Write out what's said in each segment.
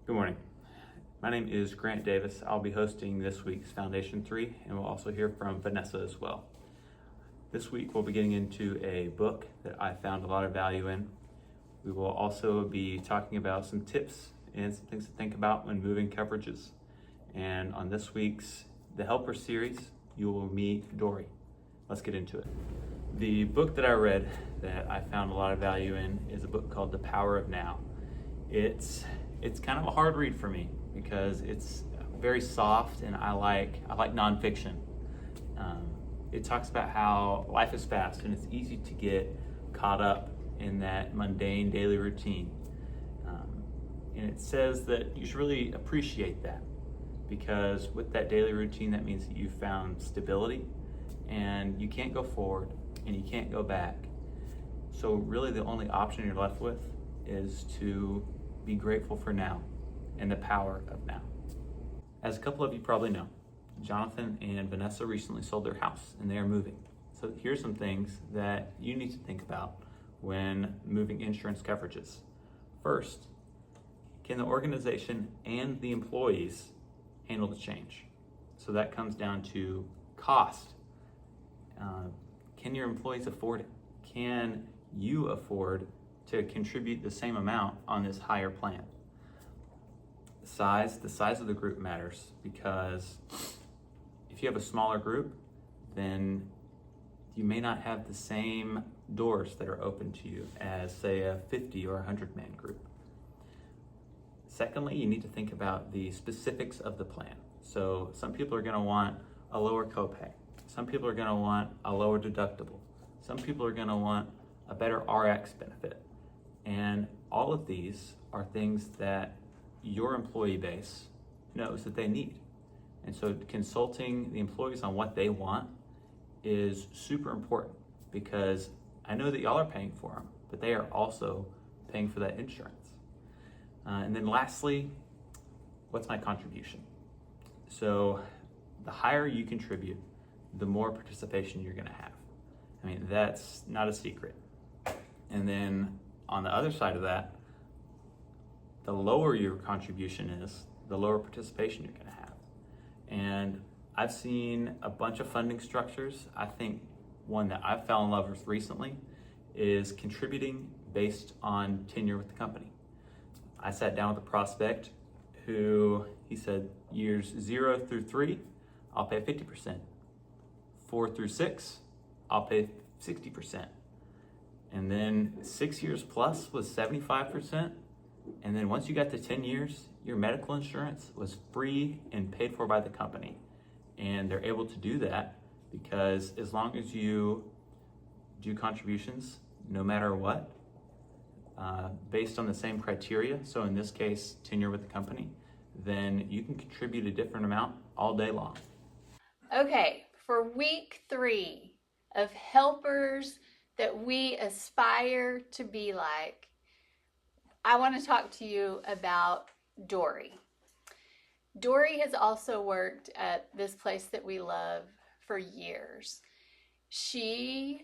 Good morning. My name is Grant Davis. I'll be hosting this week's Foundation 3, and we'll also hear from Vanessa as well. This week we'll be getting into a book that I found a lot of value in. We will also be talking about some tips and some things to think about when moving coverages. And on this week's The Helper series, you will meet Dory. Let's get into it. The book that I read that I found a lot of value in is a book called The Power of Now. It's kind of a hard read for me because it's very soft, and I like nonfiction. It talks about how life is fast and it's easy to get caught up in that mundane daily routine. And it says that you should really appreciate that, because with that daily routine, that means that you've found stability and you can't go forward and you can't go back. So really the only option you're left with is to be grateful for now and the power of now. As a couple of you probably know, Jonathan and Vanessa recently sold their house and they are moving. So here's some things that you need to think about when moving insurance coverages. First, can the organization and the employees handle the change? So that comes down to cost. Can your employees afford it? Can you afford to contribute the same amount on this higher plan? The size of the group matters, because if you have a smaller group, then you may not have the same doors that are open to you as, say, a 50 or 100-man group. Secondly, you need to think about the specifics of the plan. So some people are going to want a lower copay. Some people are going to want a lower deductible. Some people are going to want a better RX benefit. And all of these are things that your employee base knows that they need. And so consulting the employees on what they want is super important, because I know that y'all are paying for them, but they are also paying for that insurance. And then lastly, what's my contribution? So the higher you contribute, the more participation you're gonna have. I mean, that's not a secret. And then on the other side of that, the lower your contribution is, the lower participation you're gonna have. And I've seen a bunch of funding structures. I think one that I've fallen in love with recently is contributing based on tenure with the company. I sat down with a prospect who, he said, years 0 through 3, I'll pay 50%. 4 through 6, I'll pay 60%. And then 6 years plus was 75%. And then once you got to 10 years, your medical insurance was free and paid for by the company. And they're able to do that because as long as you do contributions, no matter what, based on the same criteria, so in this case, tenure with the company, then you can contribute a different amount all day long. Okay, for week 3 of helpers that we aspire to be like, I want to talk to you about Dory. Dory has also worked at this place that we love for years. She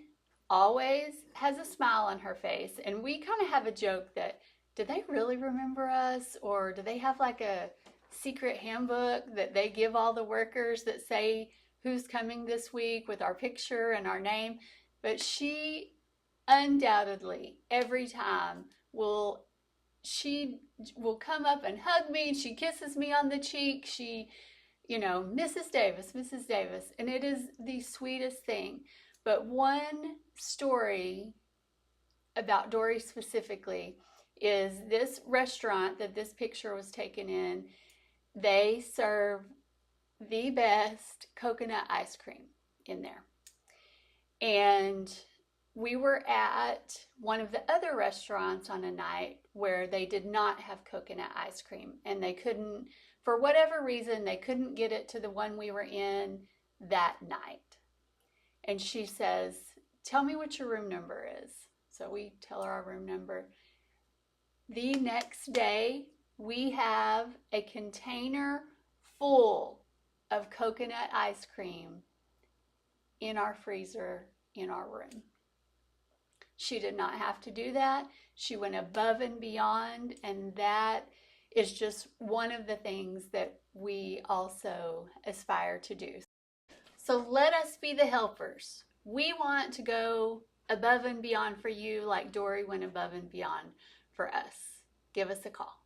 always has a smile on her face, and we kind of have a joke that, do they really remember us, or do they have like a secret handbook that they give all the workers that say who's coming this week with our picture and our name? But she undoubtedly every time she will come up and hug me. She kisses me on the cheek. She, Mrs. Davis, Mrs. Davis. And it is the sweetest thing. But one story about Dory specifically is this restaurant that this picture was taken in. They serve the best coconut ice cream in there. And we were at one of the other restaurants on a night where they did not have coconut ice cream, and they couldn't, for whatever reason, they couldn't get it to the one we were in that night. And she says, tell me what your room number is. So we tell her our room number. The next day, we have a container full of coconut ice cream in our freezer in our room. She did not have to do that. She went above and beyond, and that is just one of the things that we also aspire to do. So let us be the helpers. We want to go above and beyond for you like Dory went above and beyond for us. Give us a call.